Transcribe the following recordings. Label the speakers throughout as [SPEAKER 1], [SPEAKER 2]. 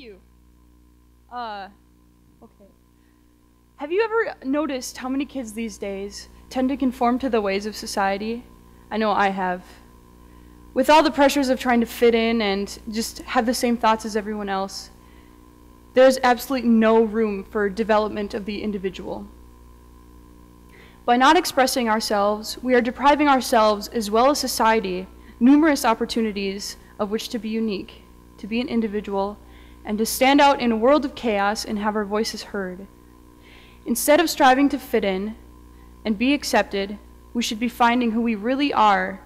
[SPEAKER 1] you. Okay. Have you ever noticed how many kids these days tend to conform to the ways of society? I know I have. With all the pressures of trying to fit in and just have the same thoughts as everyone else, there's absolutely no room for development of the individual. By not expressing ourselves, we are depriving ourselves, as well as society, numerous opportunities of which to be unique, to be an individual, and to stand out in a world of chaos and have our voices heard. Instead of striving to fit in and be accepted, we should be finding who we really are,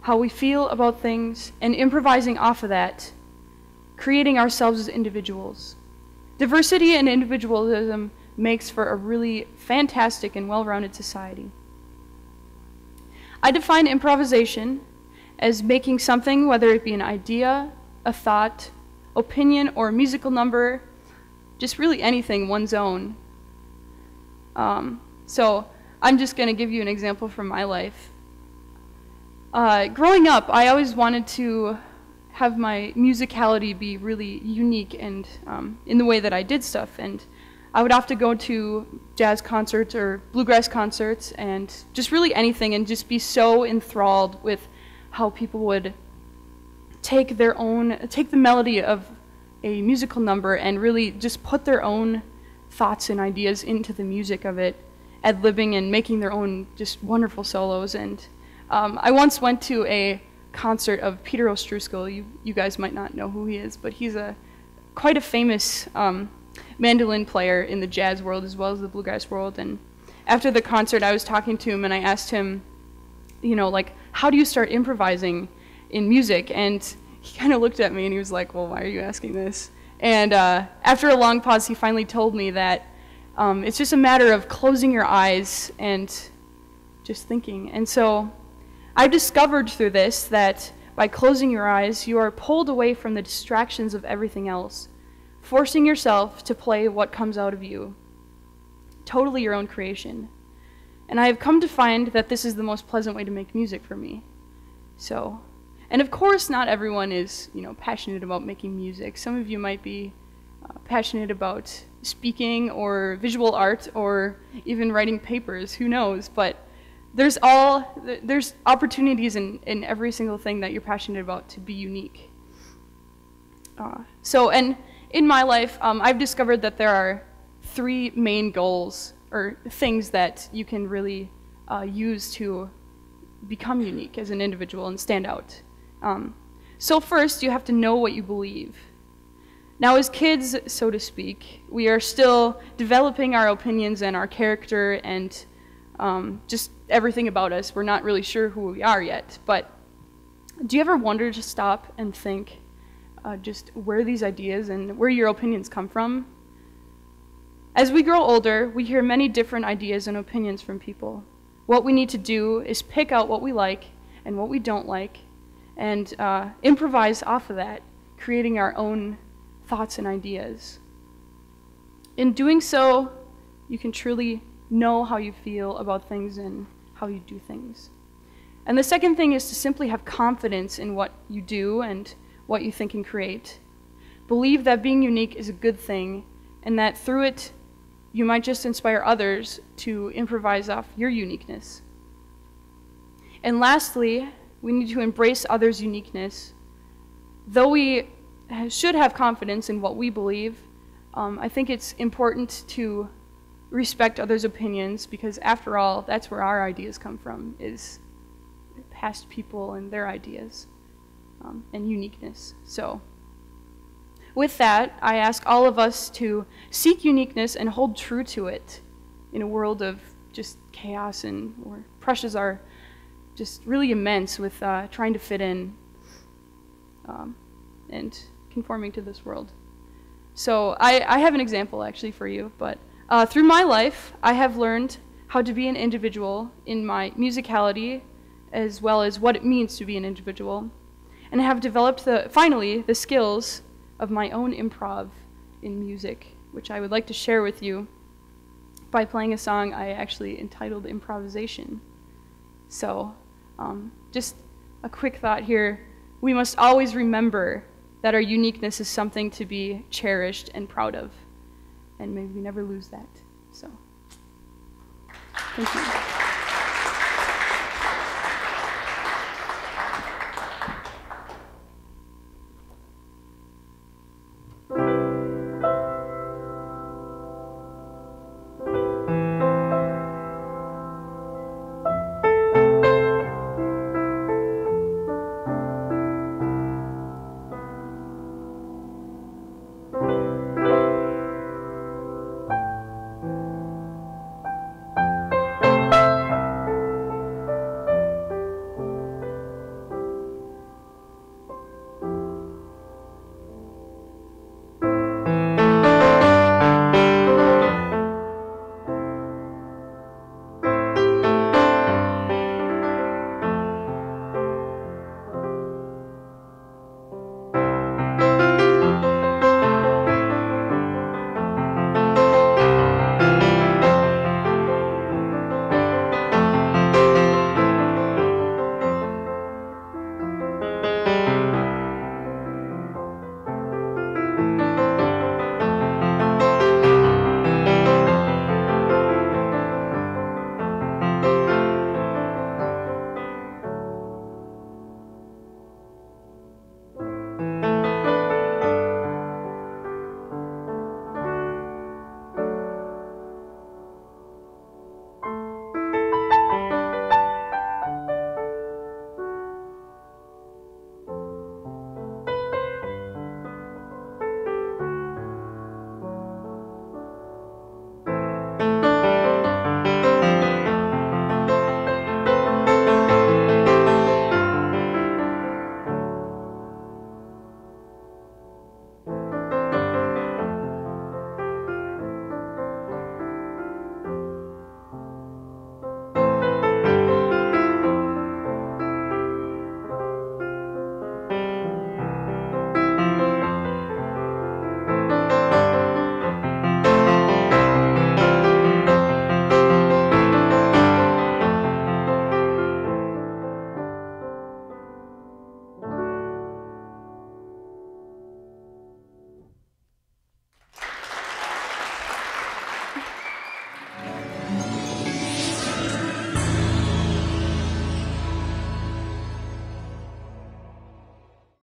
[SPEAKER 1] how we feel about things, and improvising off of that, creating ourselves as individuals. Diversity and individualism makes for a really fantastic and well-rounded society. I define improvisation as making something, whether it be an idea, a thought, opinion, or a musical number, just really anything, one's own. So I'm just going to give you an example from my life. Growing up, I always wanted to have my musicality be really unique and in the way that I did stuff. And I would have to go to jazz concerts or bluegrass concerts and just really anything and just be so enthralled with how people would take the melody of a musical number and really just put their own thoughts and ideas into the music of it, ad-libbing and making their own just wonderful solos. And I once went to a concert of Peter Ostruskal. You guys might not know who he is, but he's quite a famous mandolin player in the jazz world as well as the bluegrass world. And after the concert, I was talking to him and I asked him, like, how do you start improvising in music? And he kind of looked at me and he was like, well, why are you asking this? And after a long pause, he finally told me that it's just a matter of closing your eyes and just thinking. And so I've discovered through this that by closing your eyes, you are pulled away from the distractions of everything else, forcing yourself to play what comes out of you, totally your own creation. And I have come to find that this is the most pleasant way to make music for me. So, and of course, not everyone is, passionate about making music. Some of you might be passionate about speaking or visual art or even writing papers, who knows, but there's opportunities in every single thing that you're passionate about to be unique. And in my life, I've discovered that there are three main goals or things that you can really use to become unique as an individual and stand out. So first, you have to know what you believe. Now, as kids, so to speak, we are still developing our opinions and our character and just everything about us. We're not really sure who we are yet. But do you ever wonder to stop and think just where these ideas and where your opinions come from? As we grow older, we hear many different ideas and opinions from people. What we need to do is pick out what we like and what we don't like and improvise off of that, creating our own thoughts and ideas. In doing so, you can truly know how you feel about things and how you do things. And the second thing is to simply have confidence in what you do and what you think and create. Believe that being unique is a good thing and that through it, you might just inspire others to improvise off your uniqueness. And lastly, we need to embrace others' uniqueness. Though we should have confidence in what we believe, I think it's important to respect others' opinions because after all, that's where our ideas come from, is past people and their ideas and uniqueness. So with that, I ask all of us to seek uniqueness and hold true to it in a world of just chaos and where pressures are just really immense with trying to fit in and conforming to this world. So I have an example actually for you, but through my life, I have learned how to be an individual in my musicality as well as what it means to be an individual, and have developed finally the skills of my own improv in music, which I would like to share with you by playing a song I actually entitled Improvisation. So just a quick thought here. We must always remember that our uniqueness is something to be cherished and proud of. And may we never lose that. So, thank you.